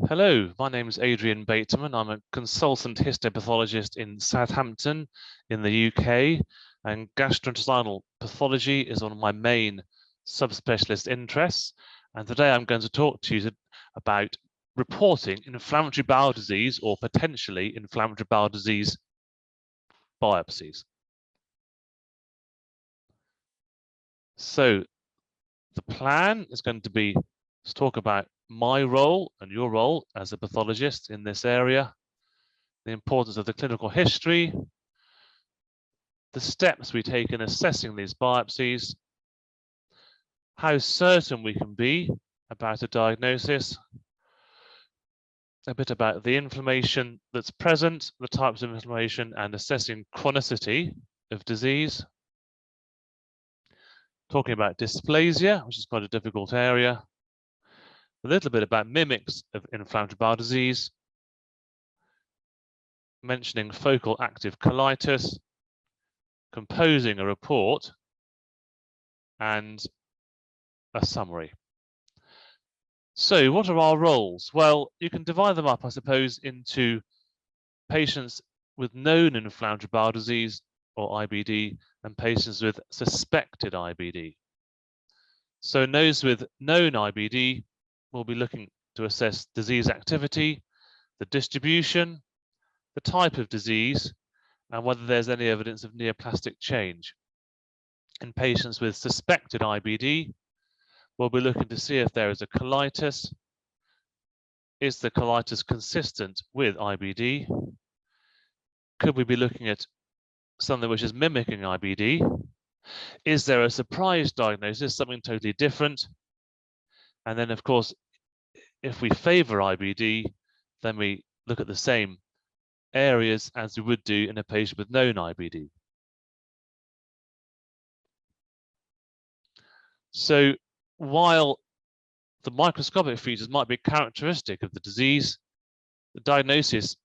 Hello, my name is Adrian Bateman. I'm a consultant histopathologist in Southampton in the UK, and gastrointestinal pathology is one of my main subspecialist interests. And today I'm going to talk to you about reporting inflammatory bowel disease or potentially inflammatory bowel disease biopsies. So the plan is going to be to talk about my role and your role as a pathologist in this area, the importance of the clinical history, the steps we take in assessing these biopsies, how certain we can be about a diagnosis, a bit about the inflammation that's present, the types of inflammation, and assessing chronicity of disease, talking about dysplasia, which is quite a difficult area, a little bit about mimics of inflammatory bowel disease, mentioning focal active colitis, composing a report, and a summary. So what are our roles? Well, you can divide them up, I suppose, into patients with known inflammatory bowel disease or IBD and patients with suspected IBD. So in those with known IBD, we'll be looking to assess disease activity, the distribution, the type of disease, and whether there's any evidence of neoplastic change. In patients with suspected IBD, we'll be looking to see if there is a colitis. Is the colitis consistent with IBD? Could we be looking at something which is mimicking IBD? Is there a surprise diagnosis, something totally different? And then, of course, if we favor IBD, then we look at the same areas as we would do in a patient with known IBD. So while the microscopic features might be characteristic of the disease, the diagnosis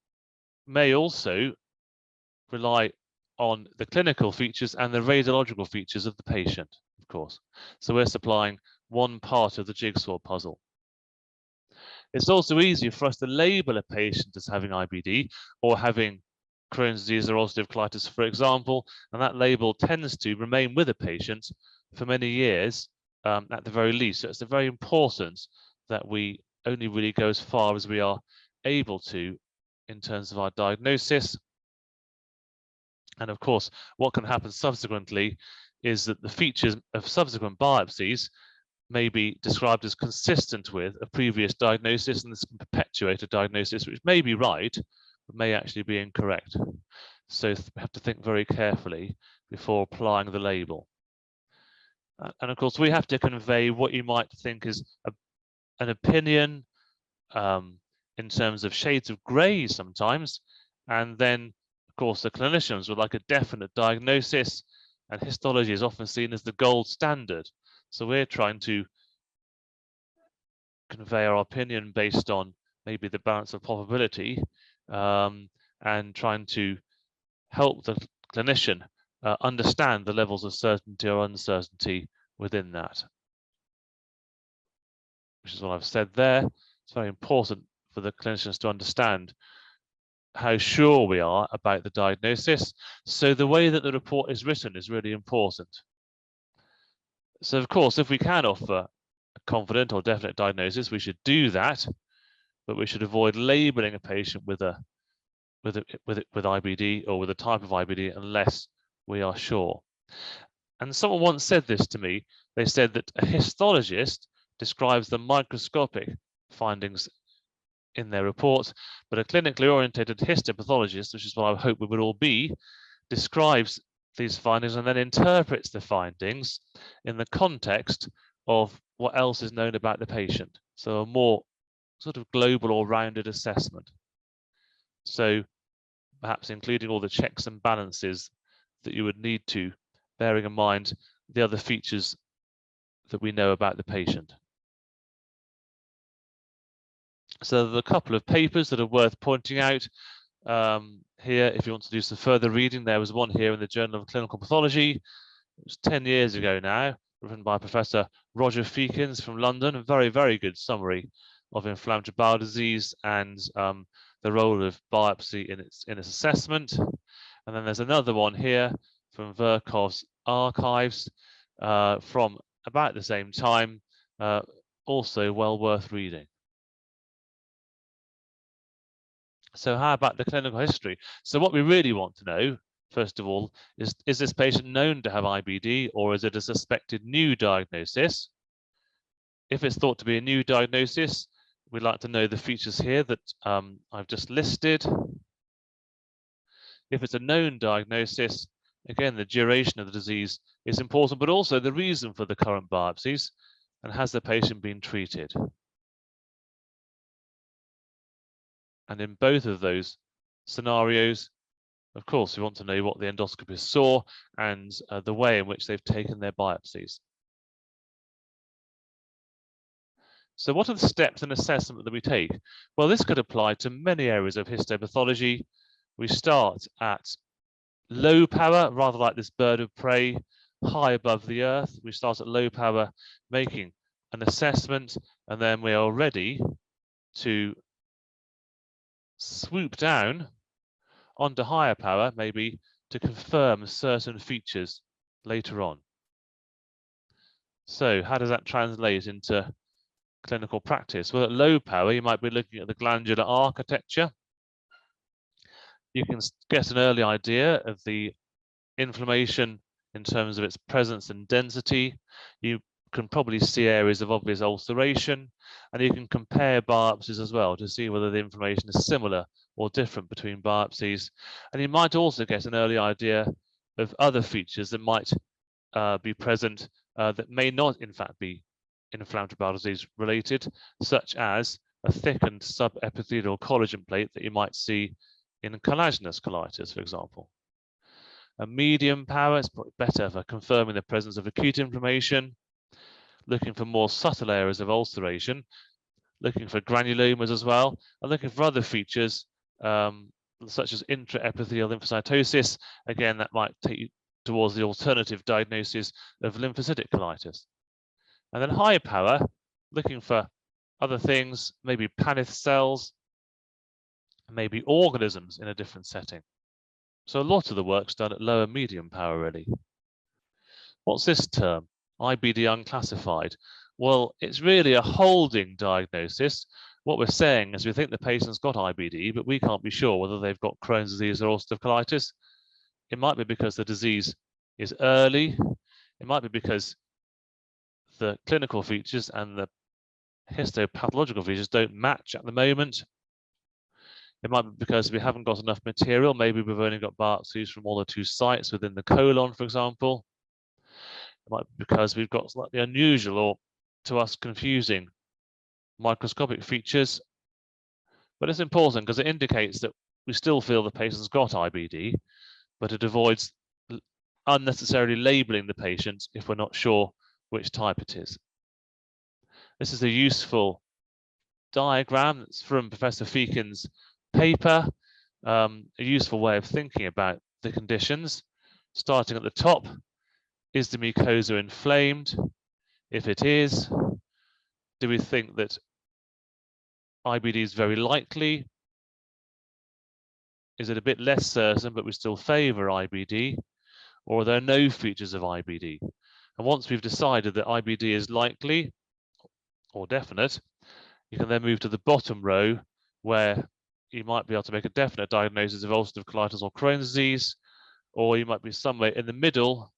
may also rely on the clinical features and the radiological features of the patient, of course. So we're supplying one part of the jigsaw puzzle. It's also easier for us to label a patient as having IBD or having Crohn's disease or ulcerative colitis, for example, and that label tends to remain with a patient for many years at the very least. So it's very important that we only really go as far as we are able to in terms of our diagnosis. And of course, what can happen subsequently is that the features of subsequent biopsies may be described as consistent with a previous diagnosis, and this can perpetuate a diagnosis which may be right, but may actually be incorrect. So we have to think very carefully before applying the label. And of course, we have to convey what you might think is an opinion in terms of shades of grey sometimes, and then, of course, the clinicians would like a definite diagnosis, and histology is often seen as the gold standard. So we're trying to convey our opinion based on maybe the balance of probability and trying to help the clinician understand the levels of certainty or uncertainty within that. Which is what I've said there. It's very important for the clinicians to understand how sure we are about the diagnosis. So the way that the report is written is really important. So of course, if we can offer a confident or definite diagnosis, we should do that, but we should avoid labeling a patient with IBD or with a type of IBD unless we are sure. And someone once said this to me. They said that a histologist describes the microscopic findings in their report, but a clinically orientated histopathologist, which is what I hope we would all be, describes these findings and then interprets the findings in the context of what else is known about the patient. So a more sort of global or rounded assessment. So perhaps including all the checks and balances that you would need to, bearing in mind the other features that we know about the patient. So there are a couple of papers that are worth pointing out here. If you want to do some further reading, there was one here in the Journal of Clinical Pathology. It was 10 years ago now, written by Professor Roger Feekins from London. A very, very good summary of inflammatory bowel disease and the role of biopsy in its assessment. And then there's another one here from Virchow's archives from about the same time, also well worth reading. So how about the clinical history? So what we really want to know, first of all, is this patient known to have IBD, or is it a suspected new diagnosis? If it's thought to be a new diagnosis, we'd like to know the features here that I've just listed. If it's a known diagnosis, again, the duration of the disease is important, but also the reason for the current biopsies, and has the patient been treated? And in both of those scenarios, of course, we want to know what the endoscopist saw and the way in which they've taken their biopsies. So what are the steps in assessment that we take? Well, this could apply to many areas of histopathology. We start at low power, rather like this bird of prey, high above the earth. We start at low power, making an assessment, and then we are ready to swoop down onto higher power, maybe to confirm certain features later on. So how does that translate into clinical practice? Well, at low power, you might be looking at the glandular architecture. You can get an early idea of the inflammation in terms of its presence and density. You can probably see areas of obvious ulceration, and you can compare biopsies as well to see whether the inflammation is similar or different between biopsies. And you might also get an early idea of other features that might be present that may not in fact be inflammatory bowel disease related, such as a thickened subepithelial collagen plate that you might see in collagenous colitis, for example. A medium power is better for confirming the presence of acute inflammation, looking for more subtle areas of ulceration, looking for granulomas as well, and looking for other features such as intraepithelial lymphocytosis. Again, that might take you towards the alternative diagnosis of lymphocytic colitis. And then high power, looking for other things, maybe Paneth cells, maybe organisms in a different setting. So a lot of the work's done at lower medium power, really. What's this term? IBD unclassified. Well, it's really a holding diagnosis. What we're saying is we think the patient's got IBD, but we can't be sure whether they've got Crohn's disease or ulcerative colitis. It might be because the disease is early. It might be because the clinical features and the histopathological features don't match at the moment. It might be because we haven't got enough material. Maybe we've only got biopsies from all the 2 sites within the colon, for example. It might be because we've got slightly unusual or, to us, confusing microscopic features. But it's important because it indicates that we still feel the patient's got IBD, but it avoids unnecessarily labeling the patient if we're not sure which type it is. This is a useful diagram that's from Professor Feakin's paper, a useful way of thinking about the conditions. Starting at the top, is the mucosa inflamed? If it is, do we think that IBD is very likely? Is it a bit less certain, but we still favour IBD? Or are there no features of IBD? And once we've decided that IBD is likely or definite, you can then move to the bottom row where you might be able to make a definite diagnosis of ulcerative colitis or Crohn's disease, or you might be somewhere in the middle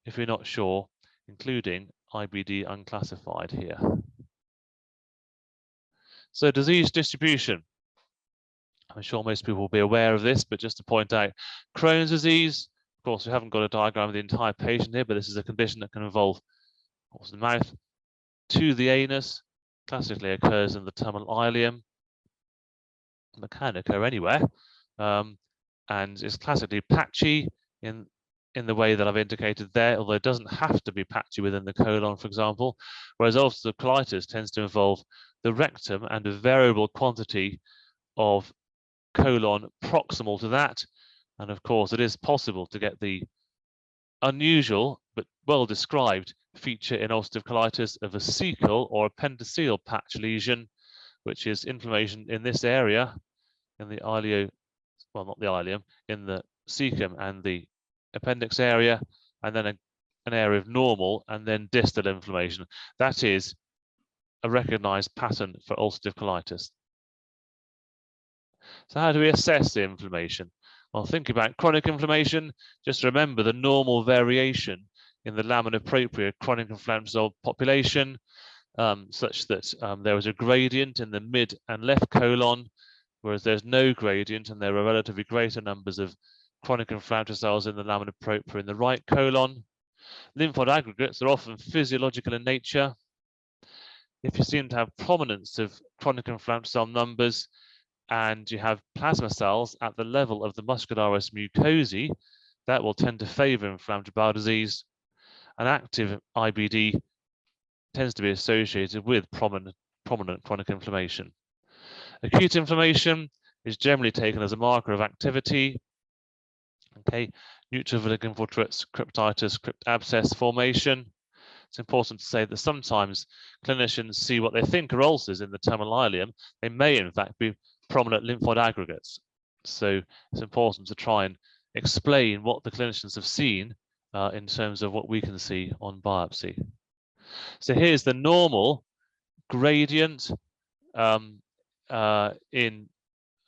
if you're not sure, including IBD unclassified here. So disease distribution. I'm sure most people will be aware of this, but just to point out, Crohn's disease, of course, we haven't got a diagram of the entire patient here, but this is a condition that can involve, of course, the mouth to the anus, classically occurs in the terminal ileum, but can occur anywhere, and is classically patchy in the way that I've indicated there, although it doesn't have to be patchy within the colon, for example, whereas ulcerative colitis tends to involve the rectum and a variable quantity of colon proximal to that. And of course, it is possible to get the unusual but well described feature in ulcerative colitis of a cecal or appendiceal patch lesion, which is inflammation in this area, in the ileo, well, not the ileum, in the cecum and the appendix area, and then an area of normal, and then distal inflammation. That is a recognized pattern for ulcerative colitis. So how do we assess the inflammation? Well, think about chronic inflammation. Just remember the normal variation in the lamina propria chronic inflammatory population, such that there is a gradient in the mid and left colon, whereas there's no gradient and there are relatively greater numbers of chronic inflammatory cells in the lamina propria in the right colon. Lymphoid aggregates are often physiological in nature. If you seem to have prominence of chronic inflammatory cell numbers and you have plasma cells at the level of the muscularis mucosae, that will tend to favor inflammatory bowel disease. An active IBD tends to be associated with prominent chronic inflammation. Acute inflammation is generally taken as a marker of activity. Okay, neutrophilic infiltrates, cryptitis, crypt abscess formation. It's important to say that sometimes clinicians see what they think are ulcers in the terminal ileum. They may, in fact, be prominent lymphoid aggregates. So it's important to try and explain what the clinicians have seen in terms of what we can see on biopsy. So here's the normal gradient in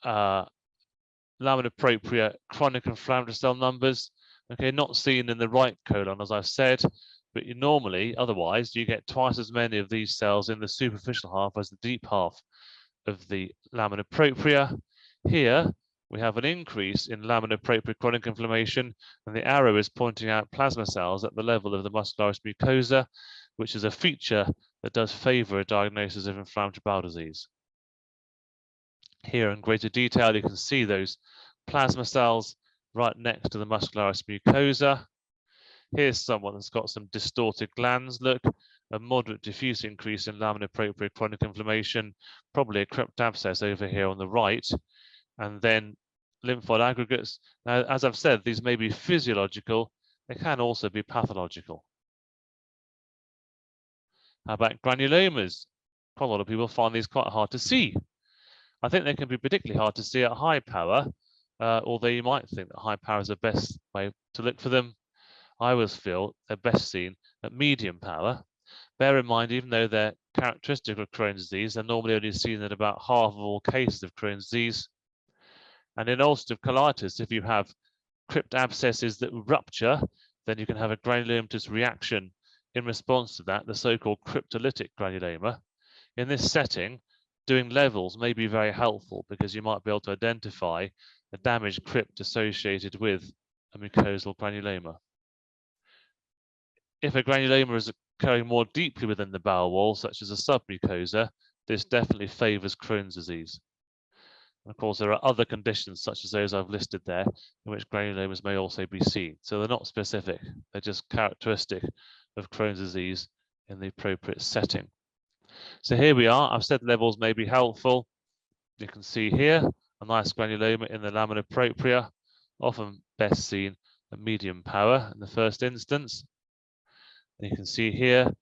lamina propria chronic inflammatory cell numbers. Okay, not seen in the right colon, as I've said, but you normally, otherwise, you get twice as many of these cells in the superficial half as the deep half of the lamina propria. Here, we have an increase in lamina propria chronic inflammation, and the arrow is pointing out plasma cells at the level of the muscularis mucosa, which is a feature that does favor a diagnosis of inflammatory bowel disease. Here in greater detail, you can see those plasma cells right next to the muscularis mucosa. Here's someone that's got some distorted glands. Look, a moderate diffuse increase in lamina propria chronic inflammation, probably a crypt abscess over here on the right, and then lymphoid aggregates. Now, as I've said, these may be physiological. They can also be pathological. How about granulomas? Quite a lot of people find these quite hard to see. I think they can be particularly hard to see at high power, although you might think that high power is the best way to look for them. I always feel they're best seen at medium power. Bear in mind, even though they're characteristic of Crohn's disease, they're normally only seen in about half of all cases of Crohn's disease. And in ulcerative colitis, if you have crypt abscesses that rupture, then you can have a granulomatous reaction in response to that, the so-called cryptolytic granuloma. In this setting, doing levels may be very helpful because you might be able to identify a damaged crypt associated with a mucosal granuloma. If a granuloma is occurring more deeply within the bowel wall, such as a submucosa, this definitely favors Crohn's disease. And of course, there are other conditions such as those I've listed there in which granulomas may also be seen. So they're not specific, they're just characteristic of Crohn's disease in the appropriate setting. So here we are. I've said levels may be helpful. You can see here a nice granuloma in the lamina propria, often best seen at medium power in the first instance. And you can see here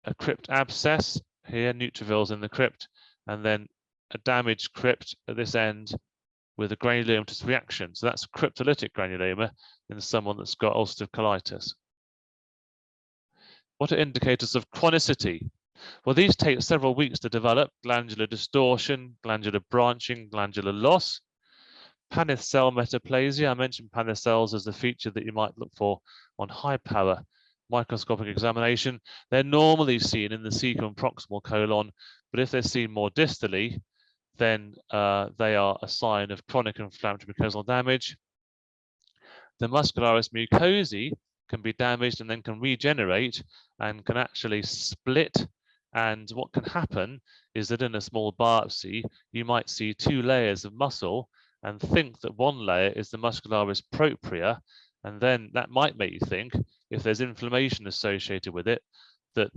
a crypt abscess, here neutrophils in the crypt, and then a damaged crypt at this end with a granulomatous reaction. So that's a cryptolytic granuloma in someone that's got ulcerative colitis. What are indicators of chronicity? Well, these take several weeks to develop: glandular distortion, glandular branching, glandular loss. Paneth cell metaplasia. I mentioned Paneth cells as a feature that you might look for on high power microscopic examination. They're normally seen in the cecum proximal colon, but if they're seen more distally, then they are a sign of chronic inflammatory mucosal damage. The muscularis mucosae can be damaged and then can regenerate and can actually split. And what can happen is that in a small biopsy, you might see two layers of muscle and think that one layer is the muscularis propria. And then that might make you think, if there's inflammation associated with it, that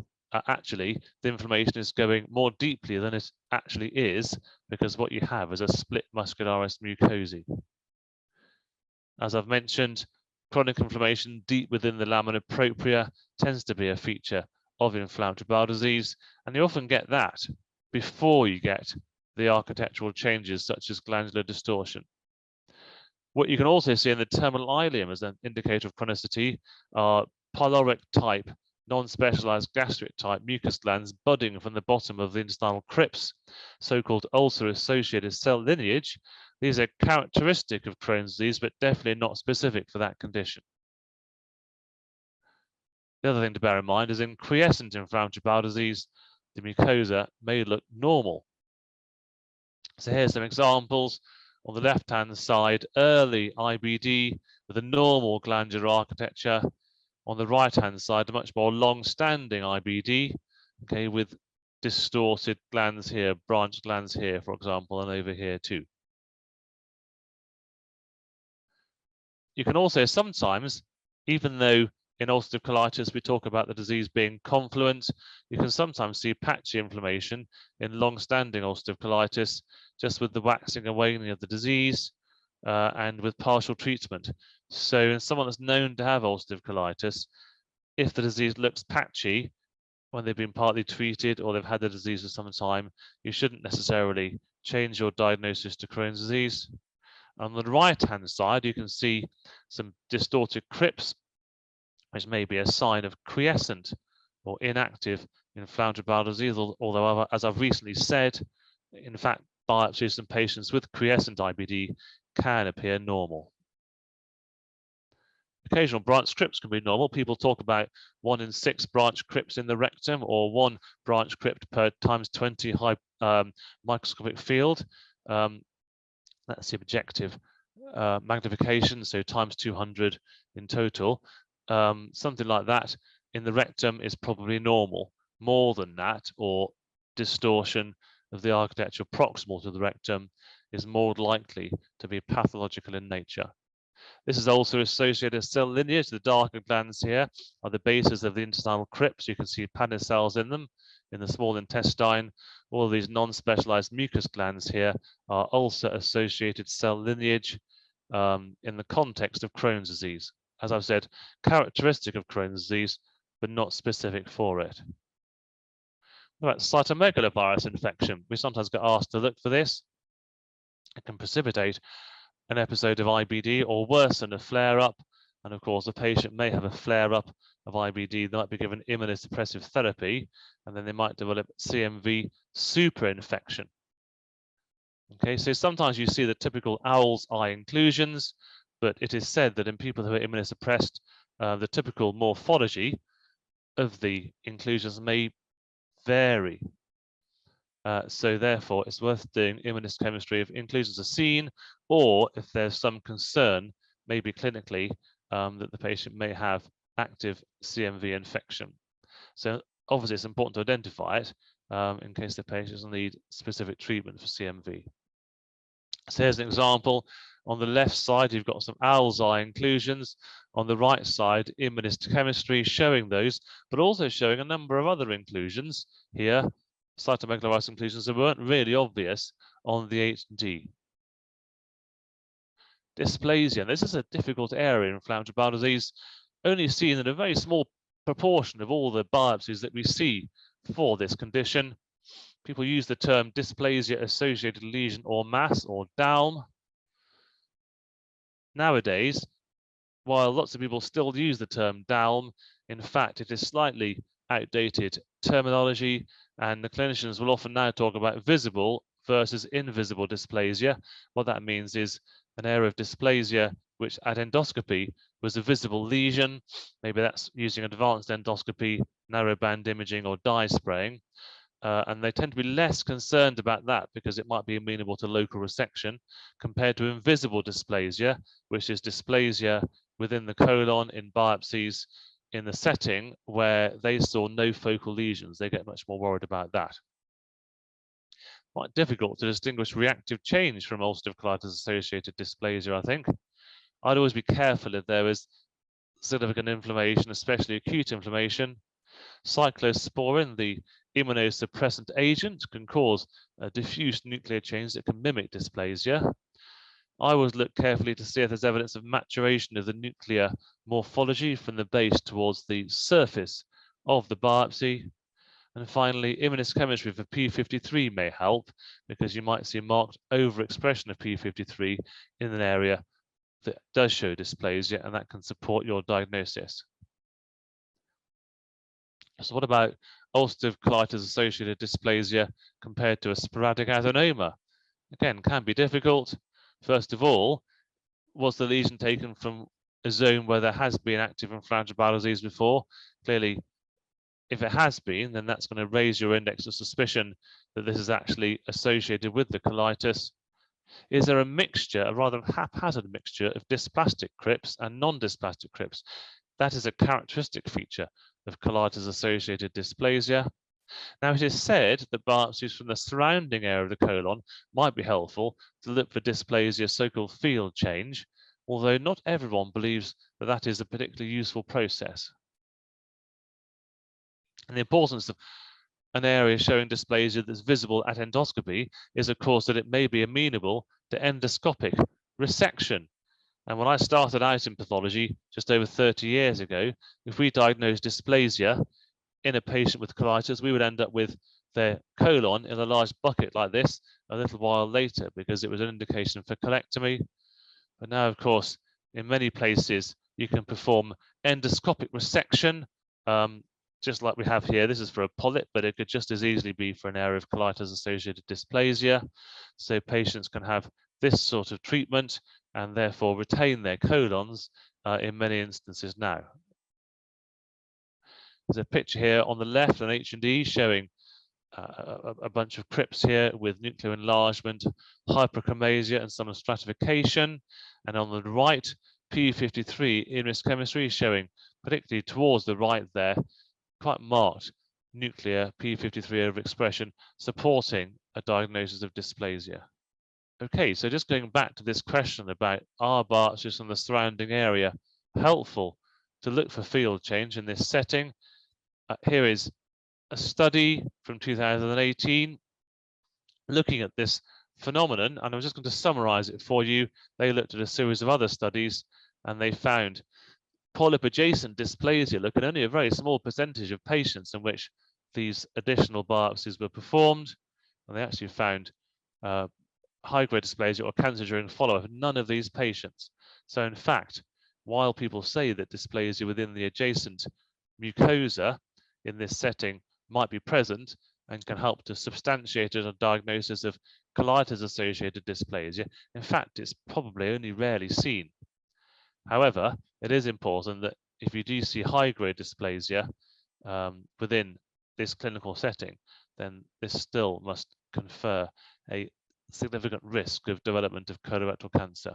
actually the inflammation is going more deeply than it actually is, because what you have is a split muscularis mucosae. As I've mentioned, chronic inflammation deep within the lamina propria tends to be a feature of inflammatory bowel disease, and you often get that before you get the architectural changes such as glandular distortion. What you can also see in the terminal ileum as an indicator of chronicity are pyloric type, non-specialized gastric type mucus glands budding from the bottom of the intestinal crypts, so-called ulcer-associated cell lineage. These are characteristic of Crohn's disease, but definitely not specific for that condition. The other thing to bear in mind is in quiescent inflammatory bowel disease, the mucosa may look normal. So here's some examples. On the left-hand side, early IBD with a normal glandular architecture. On the right-hand side, a much more long-standing IBD, okay, with distorted glands here, branched glands here, for example, and over here too. You can also sometimes, even though in ulcerative colitis we talk about the disease being confluent, you can sometimes see patchy inflammation in long-standing ulcerative colitis, just with the waxing and waning of the disease and with partial treatment. So in someone that's known to have ulcerative colitis, if the disease looks patchy when they've been partly treated or they've had the disease for some time, you shouldn't necessarily change your diagnosis to Crohn's disease. On the right-hand side, you can see some distorted crypts, which may be a sign of quiescent or inactive inflammatory bowel disease, although, as I've recently said, in fact, biopsies in patients with quiescent IBD can appear normal. Occasional branch crypts can be normal. People talk about 1 in 6 branch crypts in the rectum, or 1 branch crypt per times 20 high microscopic field. That's the objective magnification, so times 200 in total. Something like that in the rectum is probably normal. More than that, or distortion of the architecture proximal to the rectum, is more likely to be pathological in nature. This is also associated cell lineage. The darker glands here are the bases of the intestinal crypts. You can see Pannis cells in them in the small intestine. All of these non-specialized mucus glands here are ulcer-associated cell lineage in the context of Crohn's disease. As I've said, characteristic of Crohn's disease, but not specific for it. What about cytomegalovirus infection? We sometimes get asked to look for this. It can precipitate an episode of IBD or worsen a flare-up, and of course the patient may have a flare-up of IBD. They might be given immunosuppressive therapy, and then they might develop CMV superinfection. Okay, so sometimes you see the typical owl's eye inclusions, but it is said that in people who are immunosuppressed, the typical morphology of the inclusions may vary. So therefore, it's worth doing immunohistochemistry if inclusions are seen, or if there's some concern, maybe clinically, that the patient may have active CMV infection. So obviously, it's important to identify it in case the patients need specific treatment for CMV. So here's an example. On the left side, you've got some owl's eye inclusions. On the right side, immunohistochemistry showing those, but also showing a number of other inclusions here, cytomegalovirus inclusions that weren't really obvious on the 8D. Dysplasia. This is a difficult area in inflammatory bowel disease, only seen in a very small proportion of all the biopsies that we see for this condition. People use the term dysplasia-associated lesion or mass, or DALM. Nowadays, while lots of people still use the term DALM, in fact, it is slightly outdated terminology, and the clinicians will often now talk about visible versus invisible dysplasia. What that means is an area of dysplasia which at endoscopy was a visible lesion. Maybe that's using advanced endoscopy, narrowband imaging, or dye spraying. And they tend to be less concerned about that because it might be amenable to local resection, compared to invisible dysplasia, which is dysplasia within the colon in biopsies in the setting where they saw no focal lesions. They get much more worried about that. Quite difficult to distinguish reactive change from ulcerative colitis-associated dysplasia, I think. I'd always be careful if there is significant inflammation, especially acute inflammation. Cyclosporin, the immunosuppressant agent, can cause a diffuse nuclear change that can mimic dysplasia. I always look carefully to see if there's evidence of maturation of the nuclear morphology from the base towards the surface of the biopsy. And finally, immunohistochemistry for P53 may help because you might see marked overexpression of P53 in an area that does show dysplasia, and that can support your diagnosis. So what about ulcerative colitis associated dysplasia compared to a sporadic adenoma? Again, can be difficult. First of all, was the lesion taken from a zone where there has been active inflammatory bowel disease before? Clearly, if it has been, then that's going to raise your index of suspicion that this is actually associated with the colitis. Is there a mixture, a rather haphazard mixture of dysplastic crypts and non-dysplastic crypts? That is a characteristic feature of colitis-associated dysplasia. Now, it is said that biopsies from the surrounding area of the colon might be helpful to look for dysplasia, so-called field change, although not everyone believes that that is a particularly useful process. And the importance of an area showing dysplasia that's visible at endoscopy is, of course, that it may be amenable to endoscopic resection. And when I started out in pathology just over 30 years ago, if we diagnosed dysplasia in a patient with colitis, we would end up with their colon in a large bucket like this a little while later because it was an indication for colectomy. But now, of course, in many places, you can perform endoscopic resection, just like we have here. This is for a polyp, but it could just as easily be for an area of colitis-associated dysplasia. So patients can have this sort of treatment and therefore retain their colons in many instances now. There's a picture here on the left, an H&E showing a bunch of crypts here with nuclear enlargement, hyperchromasia, and some stratification. And on the right, P53 immunohistochemistry showing, particularly towards the right there, quite marked nuclear P53 overexpression, supporting a diagnosis of dysplasia. Okay, so just going back to this question about are biopsies from the surrounding area helpful to look for field change in this setting? Here is a study from 2018 looking at this phenomenon, and I'm just going to summarize it for you. They looked at a series of other studies and they found polyp adjacent dysplasia look at only a very small percentage of patients in which these additional biopsies were performed, and they actually found high-grade dysplasia or cancer during follow-up in none of these patients. So in fact, while people say that dysplasia within the adjacent mucosa in this setting might be present and can help to substantiate a diagnosis of colitis-associated dysplasia, in fact, it's probably only rarely seen. However, it is important that if you do see high-grade dysplasia within this clinical setting, then this still must confer a significant risk of development of colorectal cancer.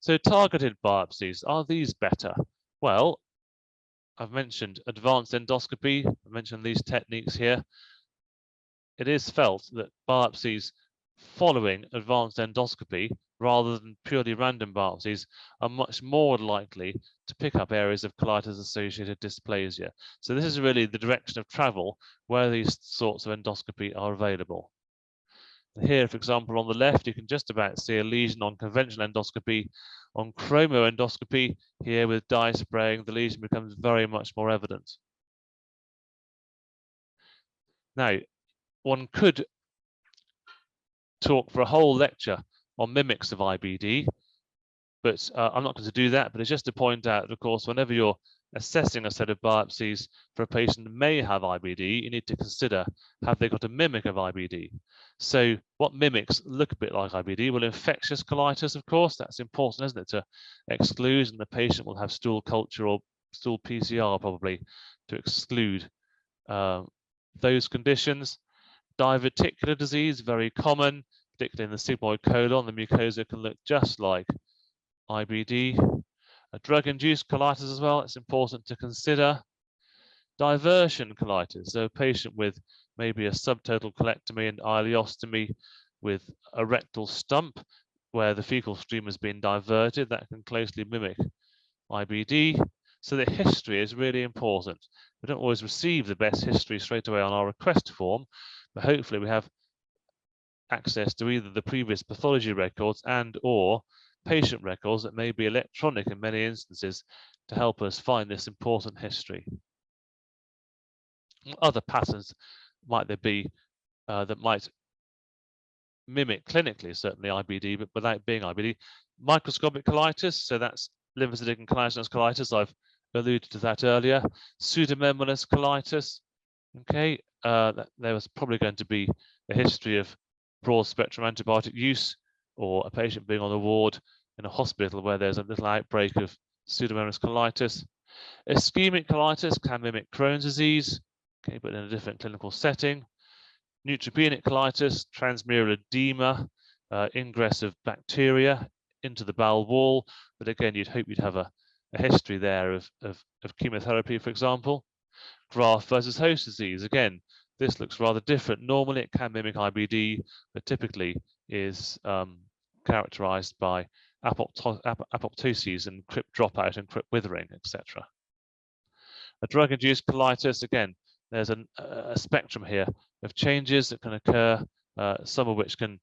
So targeted biopsies, are these better? Well, I've mentioned advanced endoscopy, I've mentioned these techniques here. It is felt that biopsies following advanced endoscopy, rather than purely random biopsies, are much more likely to pick up areas of colitis-associated dysplasia. So this is really the direction of travel where these sorts of endoscopy are available. Here, for example, on the left, you can just about see a lesion on conventional endoscopy. On chromoendoscopy, here with dye spraying, the lesion becomes very much more evident. Now, one could talk for a whole lecture on mimics of IBD, but I'm not going to do that. But it's just to point out, of course, whenever you're assessing a set of biopsies for a patient who may have IBD, you need to consider, have they got a mimic of IBD? So what mimics look a bit like IBD? Well, infectious colitis, of course, that's important, isn't it, to exclude, and the patient will have stool culture or stool PCR probably to exclude those conditions. Diverticular disease, very common, particularly in the sigmoid colon. The mucosa can look just like IBD. A drug-induced colitis as well, it's important to consider. Diversion colitis, so a patient with maybe a subtotal colectomy and ileostomy with a rectal stump where the fecal stream has been diverted, that can closely mimic IBD. So the history is really important. We don't always receive the best history straight away on our request form, but hopefully we have access to either the previous pathology records and or patient records that may be electronic in many instances to help us find this important history. Other patterns might there be that might mimic clinically, certainly IBD, but without being IBD. Microscopic colitis, so that's lymphocytic and collagenous colitis. I've alluded to that earlier. Pseudomembranous colitis. Okay, there was probably going to be a history of broad spectrum antibiotic use, or a patient being on a ward in a hospital where there's a little outbreak of pseudomembranous colitis. Ischemic colitis can mimic Crohn's disease, okay, but in a different clinical setting. Neutropenic colitis, transmural edema, ingress of bacteria into the bowel wall, but again, you'd hope you'd have a history there of chemotherapy, for example. Graft versus host disease, again, this looks rather different. Normally, it can mimic IBD, but typically is characterized by apoptoses and crypt dropout and crypt withering, etc. A drug-induced colitis, again, there's a spectrum here of changes that can occur, some of which can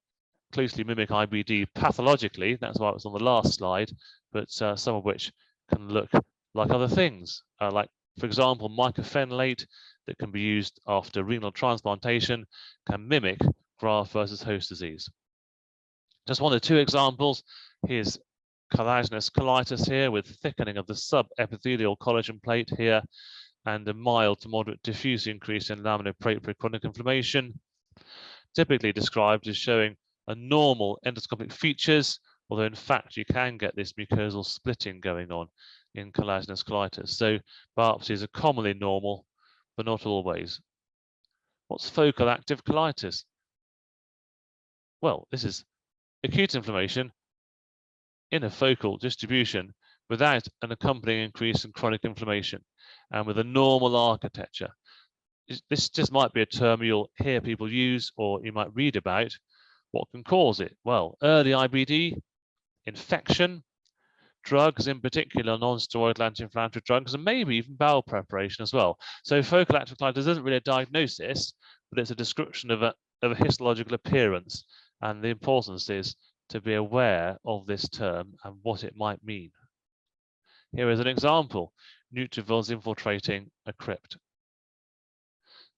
closely mimic IBD pathologically, that's why it was on the last slide, but some of which can look like other things, like, for example, mycophenolate that can be used after renal transplantation can mimic graft versus host disease. Just one or two examples. Here's collagenous colitis here with thickening of the subepithelial collagen plate here, and a mild to moderate diffuse increase in laminar propria chronic inflammation, typically described as showing a normal endoscopic features, although in fact you can get this mucosal splitting going on in collagenous colitis. So biopsies are commonly normal, but not always. What's focal active colitis? Well, this is acute inflammation in a focal distribution without an accompanying increase in chronic inflammation and with a normal architecture. This just might be a term you'll hear people use or you might read about. What can cause it? Well, early IBD, infection, drugs, in particular non-steroidal anti-inflammatory drugs, and maybe even bowel preparation as well. So focal active colitis isn't really a diagnosis, but it's a description of a histological appearance, and the importance is to be aware of this term and what it might mean. Here is an example: neutrophils infiltrating a crypt.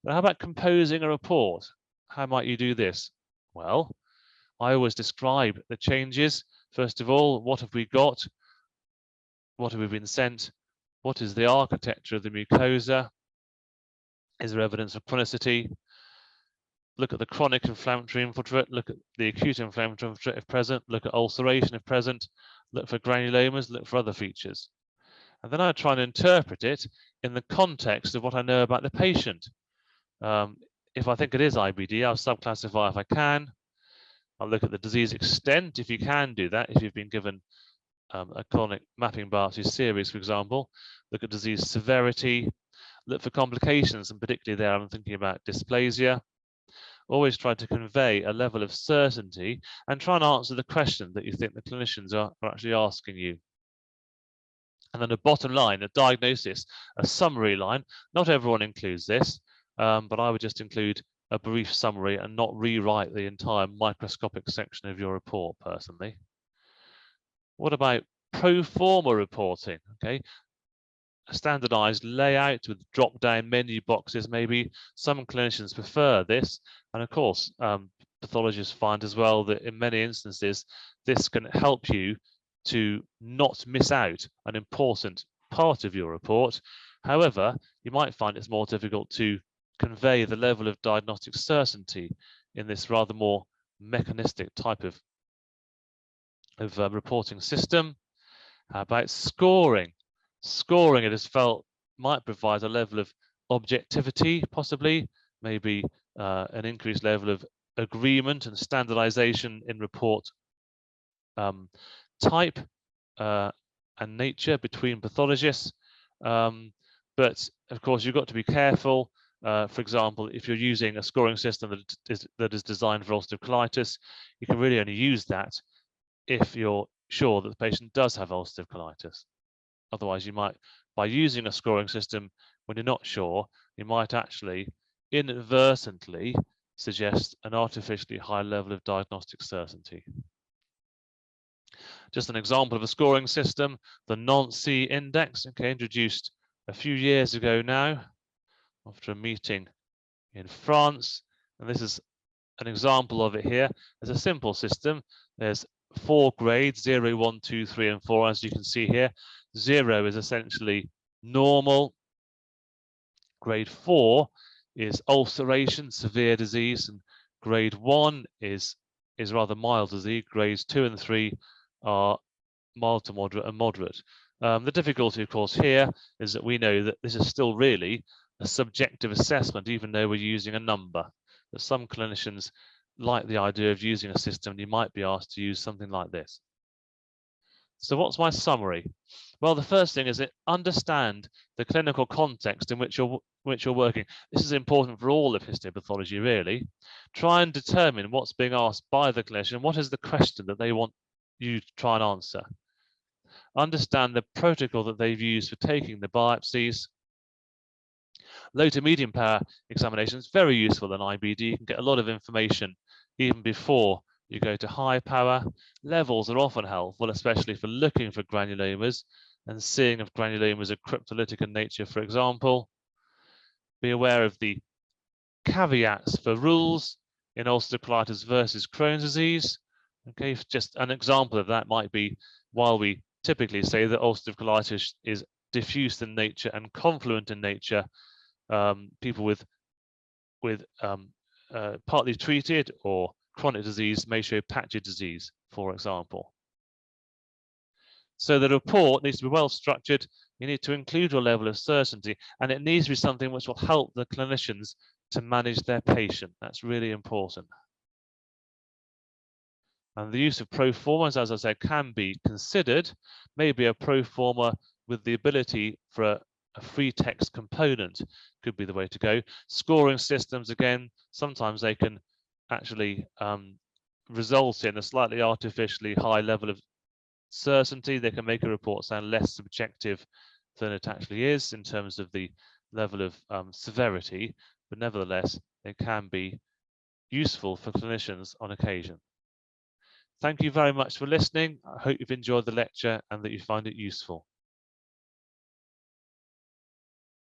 But how about composing a report? How might you do this? Well, I always describe the changes. First of all, what have we got? What have we been sent? What is the architecture of the mucosa? Is there evidence of chronicity? Look at the chronic inflammatory infiltrate, look at the acute inflammatory infiltrate if present, look at ulceration if present, look for granulomas, look for other features. And then I try and interpret it in the context of what I know about the patient. If I think it is IBD, I'll subclassify if I can. I'll look at the disease extent, if you can do that, if you've been given a colonic mapping biopsy series, for example. Look at disease severity, look for complications, and particularly there I'm thinking about dysplasia. Always try to convey a level of certainty and try and answer the question that you think the clinicians are actually asking you. And then a bottom line, a diagnosis, a summary line. Not everyone includes this, but I would just include a brief summary and not rewrite the entire microscopic section of your report personally. What about proforma reporting? Okay, a standardized layout with drop-down menu boxes. Maybe some clinicians prefer this, and of course, pathologists find as well that in many instances, this can help you to not miss out an important part of your report. However, you might find it's more difficult to convey the level of diagnostic certainty in this rather more mechanistic type of reporting system. How about scoring? Scoring, it is felt, might provide a level of objectivity, possibly, maybe an increased level of agreement and standardization in report type and nature between pathologists. But of course, you've got to be careful. For example, if you're using a scoring system that is designed for ulcerative colitis, you can really only use that if you're sure that the patient does have ulcerative colitis. Otherwise, you might, by using a scoring system when you're not sure, you might actually inadvertently suggest an artificially high level of diagnostic certainty. Just an example of a scoring system, the Nancy index, okay, introduced a few years ago now. after a meeting in France. And this is an example of it here. There's a simple system. There's 4 grades, 0, 1, 2, 3, and 4, as you can see here. 0 is essentially normal. Grade 4 is ulceration, severe disease, and grade 1 is rather mild disease. Grades 2 and 3 are mild to moderate and moderate. The difficulty, of course, here is that we know that this is still really a subjective assessment, even though we're using a number. That some clinicians like the idea of using a system, and you might be asked to use something like this. So what's my summary? Well, the first thing is understand the clinical context in which you're working. This is important for all of histopathology, really. Try and determine what's being asked by the clinician. What is the question that they want you to try and answer? Understand the protocol that they've used for taking the biopsies. Low to medium power examination is very useful in IBD. You can get a lot of information even before you go to high power. Levels are often helpful, especially for looking for granulomas and seeing if granulomas are cryptolytic in nature, for example. Be aware of the caveats for rules in ulcerative colitis versus Crohn's disease. Okay, just an example of that might be, while we typically say that ulcerative colitis is diffuse in nature and confluent in nature, people with partly treated or chronic disease may show patchy disease, for example. So the report needs to be well structured. You need to include your level of certainty, and it needs to be something which will help the clinicians to manage their patient. That's really important. And the use of proformas, as I said, can be considered. Maybe a proforma with the ability for a free text component could be the way to go. Scoring systems, again, sometimes they can actually result in a slightly artificially high level of certainty. They can make a report sound less subjective than it actually is in terms of the level of severity, but nevertheless, they can be useful for clinicians on occasion. Thank you very much for listening. I hope you've enjoyed the lecture and that you find it useful.